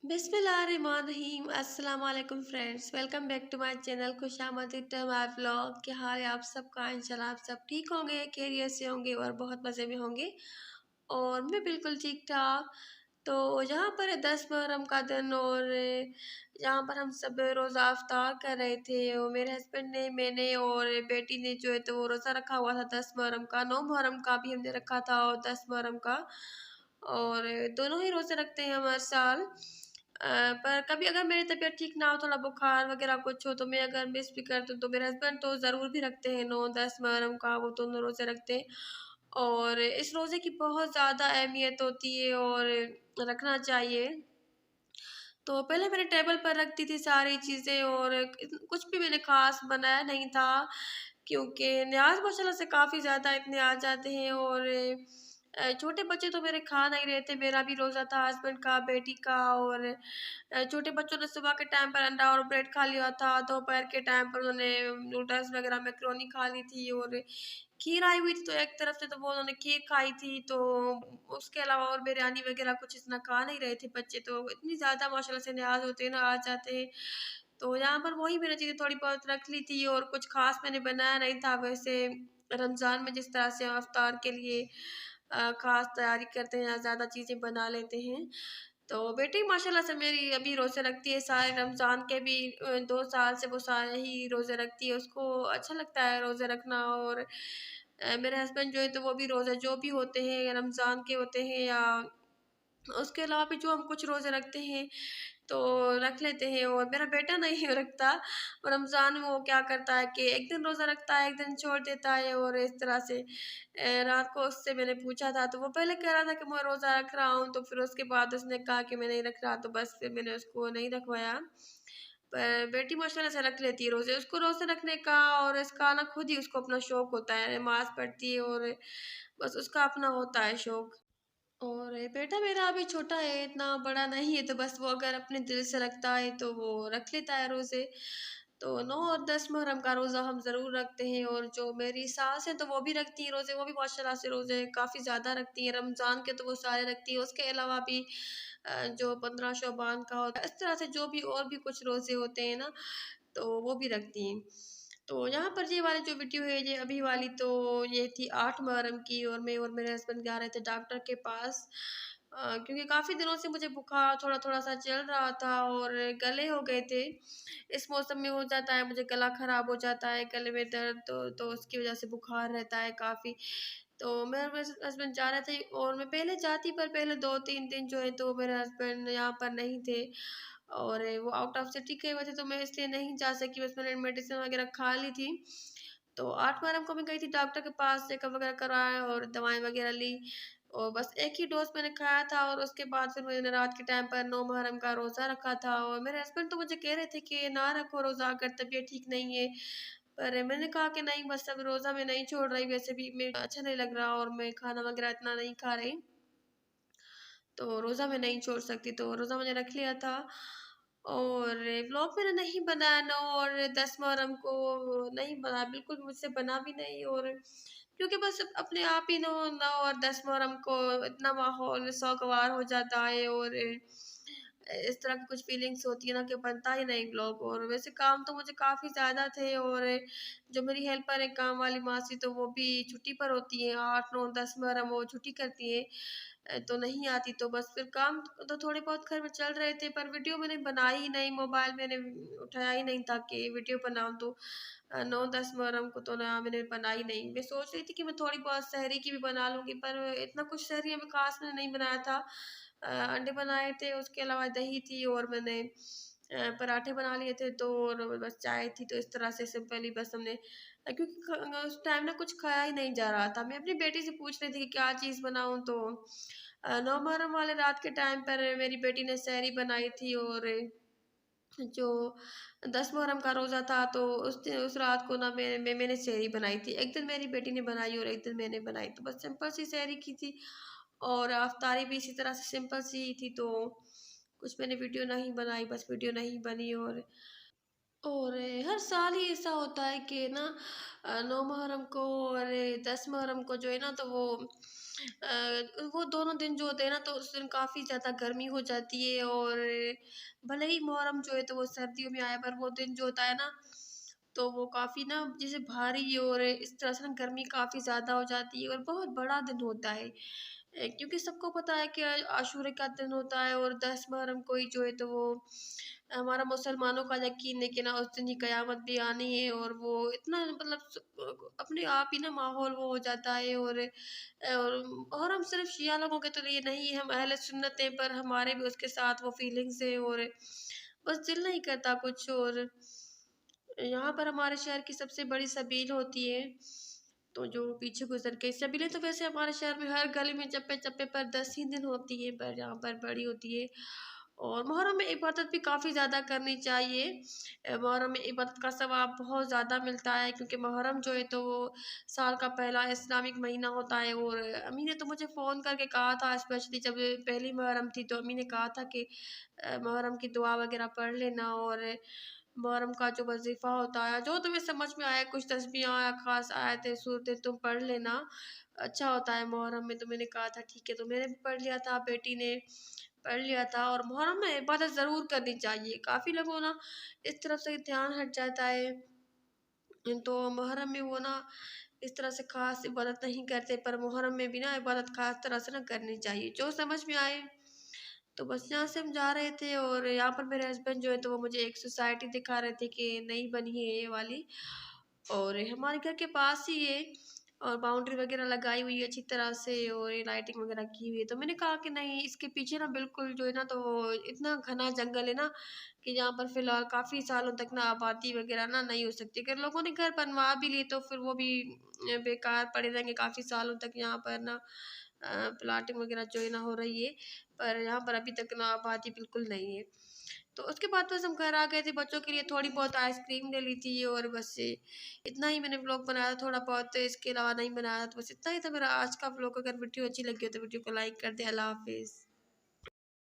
बिस्मिल्लाहिर्रहमानिर्रहीम। अस्सलाम वालेकुम friends, welcome back to my channel खुशामदीद माय व्लॉग। क्या हाल है आप सबका? इंशाल्लाह आप सब ठीक होंगे, खैरियत से होंगे और बहुत मज़े में होंगे। और मैं बिल्कुल ठीक ठाक। तो यहाँ पर है 10 मुहर्रम का दिन, और यहाँ पर हम सब रोज़ा अफ्तार कर रहे थे। और मेरे हस्बैंड ने, मैंने और बेटी ने जो है तो वो रोज़ा रखा हुआ था 10 मुहर्रम का। 9 मुहर्रम का भी हमने रखा था और 10 मुहर्रम का, और दोनों ही रोज़े रखते हैं हम हर साल। पर कभी अगर मेरी तबीयत ठीक ना हो, थोड़ा बुखार वगैरह कुछ हो, तो मैं अगर मिस भी कर दूँ तो मेरे हस्बैंड तो ज़रूर भी रखते हैं 9-10 मुहर्रम का, वो दोनों रोज़े रखते हैं। और इस रोज़े की बहुत ज़्यादा अहमियत होती है और रखना चाहिए। तो पहले मैंने टेबल पर रखती थी सारी चीज़ें, और कुछ भी मैंने ख़ास बनाया नहीं था, क्योंकि न्याज़ माशाल्लाह से काफ़ी ज़्यादा इतने आ जाते हैं। और छोटे बच्चे तो मेरे खा नहीं रहे थे। मेरा भी रोज़ा था, हस्बैंड का, बेटी का। और छोटे बच्चों ने सुबह के टाइम पर अंडा और ब्रेड खा लिया था, दोपहर के टाइम पर उन्होंने नूडल्स वगैरह मैकरोनी खा ली थी, और खीर आई हुई थी तो एक तरफ से तो वो उन्होंने खीर खाई थी। तो उसके अलावा और बिरयानी वगैरह कुछ इतना खा नहीं रहे थे बच्चे, तो इतनी ज़्यादा माशाल्लाह से नियाज़ होते हैं ना, आ जाते हैं। तो यहाँ पर वही मैंने चीज़ें थोड़ी बहुत रख ली थी, और कुछ ख़ास मैंने बनाया नहीं था। वैसे रमज़ान में जिस तरह से हम इफ्तार के लिए ख़ास तैयारी करते हैं या ज़्यादा चीज़ें बना लेते हैं। तो बेटी माशाल्लाह से मेरी अभी रोज़े रखती है सारे रमज़ान के भी। 2 साल से वो सारे ही रोज़े रखती है, उसको अच्छा लगता है रोज़े रखना। और मेरे हस्बैंड जो है तो वो भी रोज़े जो भी होते हैं रमज़ान के होते हैं, या उसके अलावा भी जो हम कुछ रोज़े रखते हैं तो रख लेते हैं। और मेरा बेटा नहीं रखता। और रमज़ान में वो क्या करता है कि एक दिन रोज़ा रखता है, एक दिन छोड़ देता है, और इस तरह से रात को उससे मैंने पूछा था तो वो पहले कह रहा था कि मैं रोज़ा रख रहा हूँ, तो फिर उसके बाद उसने कहा कि मैं नहीं रख रहा, तो बस फिर मैंने उसको नहीं रखवाया। पर बेटी माशाल्लाह से रख लेती है रोज़े। उसको रोज़े रखने का और इसका ना खुद ही उसको अपना शौक होता है, नमाज़ पढ़ती है, और बस उसका अपना होता है शौक। और बेटा मेरा अभी छोटा है, इतना बड़ा नहीं है, तो बस वो अगर अपने दिल से रखता है तो वो रख लेता है रोज़े। तो 9 और 10 मुहर्रम का रोज़ा हम ज़रूर रखते हैं। और जो मेरी सास हैं तो वो भी रखती हैं रोज़े, वो भी माशाल्लाह से रोज़े काफ़ी ज़्यादा रखती हैं। रमज़ान के तो वो सारे रखती हैं, उसके अलावा भी जो 15 शअबान का होता है, इस तरह से जो भी और भी कुछ रोज़े होते हैं ना, तो वो भी रखती हैं। तो यहाँ पर ये वाली जो वीडियो है, ये अभी वाली तो ये थी 8 मुहर्रम की, और मैं और मेरे हस्बैंड जा रहे थे डॉक्टर के पास। क्योंकि काफ़ी दिनों से मुझे बुखार थोड़ा-थोड़ा सा चल रहा था, और गले हो गए थे। इस मौसम में हो जाता है, मुझे गला ख़राब हो जाता है, गले में दर्द, तो उसकी वज़ह से बुखार रहता है काफ़ी। तो मैं और मेरे हस्बैंड जा रहे थे, और मैं पहले जाती, पर पहले 2-3 दिन जो है तो मेरे हस्बैंड यहाँ पर नहीं थे, और वो आउट ऑफ सिटी गए हुए थे, तो मैं इसलिए नहीं जा सकी। बस मैंने मेडिसिन वगैरह खा ली थी। तो 8 मुहर्रम को मैं गई थी डॉक्टर के पास, चेकअप वगैरह कराया और दवाएँ वगैरह ली, और बस एक ही डोज़ मैंने खाया था। और उसके बाद फिर मैंने रात के टाइम पर 9 मुहर्रम का रोज़ा रखा था। और मेरे हस्बैंड तो मुझे कह रहे थे कि ना रखो रोज़ा, अगर तबीयत ठीक नहीं है। पर मैंने कहा कि नहीं, बस अब रोज़ा मैं नहीं छोड़ रही, वैसे भी मैं अच्छा नहीं लग रहा, और मैं खाना वगैरह इतना नहीं खा रही। तो रोज़ा मैं नहीं छोड़ सकती, तो रोज़ा मैंने रख लिया था। और व्लॉग मैंने नहीं बनाया 9 और 10 मुहर्रम को, नहीं बनाया, बिल्कुल मुझसे बना भी नहीं। और क्योंकि बस अपने आप ही 9 और 10 मुहर्रम को इतना माहौल सौगवार हो जाता है, और इस तरह की कुछ फीलिंग्स होती है ना कि बनता ही नहीं व्लॉग। और वैसे काम तो मुझे काफ़ी ज़्यादा थे, और जो मेरी हेल्पर है काम वाली मासी, तो वो भी छुट्टी पर होती हैं, 8, 9, 10 मुहर्रम वो छुट्टी करती हैं। तो नहीं आती, तो बस फिर काम तो थोड़े बहुत घर में चल रहे थे, पर वीडियो मैंने बनाई ही नहीं, मोबाइल मैंने उठाया ही नहीं था कि वीडियो बनाऊँ। तो 9-10 मुहर्रम को तो ना मैंने बनाई नहीं। मैं सोच रही थी कि मैं थोड़ी बहुत सहरी की भी बना लूँगी, पर इतना कुछ सहरी में ख़ास मैंने नहीं बनाया था। अंडे बनाए थे, उसके अलावा दही थी, और मैंने पराठे बना लिए थे 2, और बस चाय थी। तो इस तरह से सिंपली बस हमने, क्योंकि उस टाइम ना कुछ खाया ही नहीं जा रहा था। मैं अपनी बेटी से पूछ रही थी कि क्या चीज़ बनाऊँ, तो 9 मुहर्रम वाले रात के टाइम पर मेरी बेटी ने सहरी बनाई थी। और जो 10 मुहर्रम का रोज़ा था, तो उस रात को ना मैंने सहरी बनाई थी। एक दिन मेरी बेटी ने बनाई और एक दिन मैंने बनाई, तो बस सिंपल सी सहरी की थी। और अफ्तारी भी इसी तरह से सिंपल सी ही थी, तो कुछ मैंने वीडियो नहीं बनाई, बस वीडियो नहीं बनी। और और हर साल ही ऐसा होता है कि ना 9 मुहर्रम को और 10 मुहर्रम को जो है ना, तो वो दोनों दिन जो होते हैं ना, तो उस दिन काफ़ी ज़्यादा गर्मी हो जाती है। और भले ही मुहर्रम जो है तो वो सर्दियों में आया, पर वो दिन जो होता है ना, तो वो काफ़ी ना जैसे भारी, और इस तरह से ना गर्मी काफ़ी ज़्यादा हो जाती है और बहुत बड़ा दिन होता है। क्योंकि सबको पता है कि आशूरे का दिन होता है, और 10 मुहर्रम को ही जो है तो वो हमारा मुसलमानों का यकीन है कि ना उस दिन ही क़यामत भी आनी है। और वो इतना मतलब अपने आप ही ना माहौल वो हो जाता है। और हम सिर्फ शिया लोगों के तो लिए नहीं, हम अहले सुन्नत हैं, पर हमारे भी उसके साथ वो फीलिंग्स है। और बस दिल नहीं करता कुछ। और यहाँ पर हमारे शहर की सबसे बड़ी सबील होती है, तो जो पीछे गुजर गई सबीलें, तो वैसे हमारे शहर में हर गली में चप्पे चप्पे पर 10 ही दिन होती है, पर यहाँ पर बड़ी होती है। और मुहर्रम में इबादत भी काफ़ी ज़्यादा करनी चाहिए। मुहर्रम में इबादत का सवाब बहुत ज़्यादा मिलता है, क्योंकि मुहर्रम जो है तो वो साल का पहला इस्लामिक महीना होता है। और अम्मी ने तो मुझे फ़ोन करके कहा था, स्पेशली जब पहली मुहर्रम थी, तो अम्मी ने कहा था कि मुहर्रम की दुआ वगैरह पढ़ लेना, और मुहर्रम का जो वजीफ़ा होता है, जो तुम्हें समझ में आया, कुछ तस्बीहां या खास आयतें सूरतें तुम पढ़ लेना, अच्छा होता है मुहर्रम में। तो मैंने कहा था ठीक है, तो मैंने भी पढ़ लिया था, बेटी ने पढ़ लिया था। और मुहर्रम में इबादत ज़रूर करनी चाहिए। काफ़ी लोगों ना इस तरफ से ध्यान हट जाता है, तो मुहर्रम में वो ना इस तरह से खास इबादत नहीं करते, पर मुहर्रम में भी ना इबादत खास तरह से ना करनी चाहिए, जो समझ में आए। तो बस यहाँ से हम जा रहे थे, और यहाँ पर मेरे हस्बैंड जो है तो वो मुझे एक सोसाइटी दिखा रहे थे कि नई बनी है ये वाली, और हमारे घर के पास ही है, और बाउंड्री वगैरह लगाई हुई है अच्छी तरह से, और ये लाइटिंग वगैरह की हुई है। तो मैंने कहा कि नहीं, इसके पीछे ना बिल्कुल जो है ना, तो वो इतना घना जंगल है ना, कि यहाँ पर फिलहाल काफ़ी सालों तक ना आबादी वगैरह ना नहीं हो सकती। अगर लोगों ने घर बनवा भी लिए, तो फिर वो भी बेकार पड़े रहेंगे काफ़ी सालों तक। यहाँ पर ना प्लाटिंग वगैरह जो है ना हो रही है, पर यहाँ पर अभी तक ना आबादी बिल्कुल नहीं है। तो उसके बाद बस हम घर आ गए थे, बच्चों के लिए थोड़ी बहुत आइसक्रीम ले ली थी, और बस ये इतना ही मैंने व्लॉग बनाया था, थोड़ा बहुत, इसके अलावा नहीं बनाया। तो बस इतना ही था मेरा आज का व्लॉग। अगर वीडियो अच्छी लगी हो तो वीडियो को लाइक कर दे। अल्लाह हाफिज़।